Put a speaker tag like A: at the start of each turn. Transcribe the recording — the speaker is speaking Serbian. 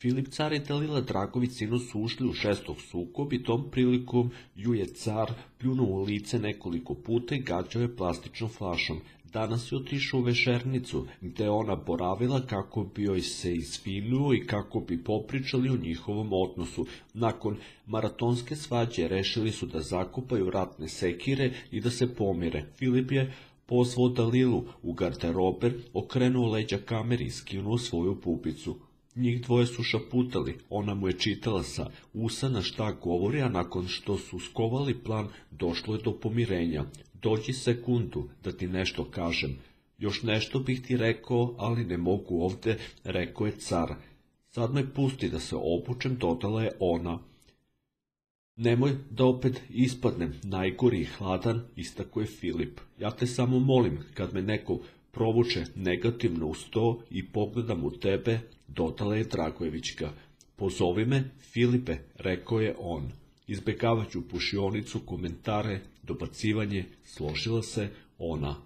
A: Filip car i Dalila Dragović sinoć su ušli u žestok sukob i tom prilikom ju je car pljunuo u lice nekoliko puta i gađao je plastičnom flašom. Danas je otišao u večernicu, gde je ona boravila kako bi joj se izvinuo i kako bi popričali o njihovom odnosu. Nakon maratonske svađe rešili su da zakopaju ratne sekire i da se pomire. Filip je pozvao Dalilu u garderober, okrenuo leđa kameri i skinuo svoju pupicu. Njih dvoje su šaputali, ona mu je čitala sa usana šta govori, a nakon što su skovali plan, došlo je do pomirenja. Dođi sekundu, da ti nešto kažem. Još nešto bih ti rekao, ali ne mogu ovde, rekao je car. Sad me pusti da se obučem, dodala je ona. Nemoj da opet ispadnem najgori i hladan, istako je Filip. Ja te samo molim, kad me neko provuče negativno u sto i pogledam u tebe, dodala je Dragojevićka. Pozovi me, Filipe, rekao je on. Izbegavaću pušionicu, komentare, dobacivanje, složila se ona.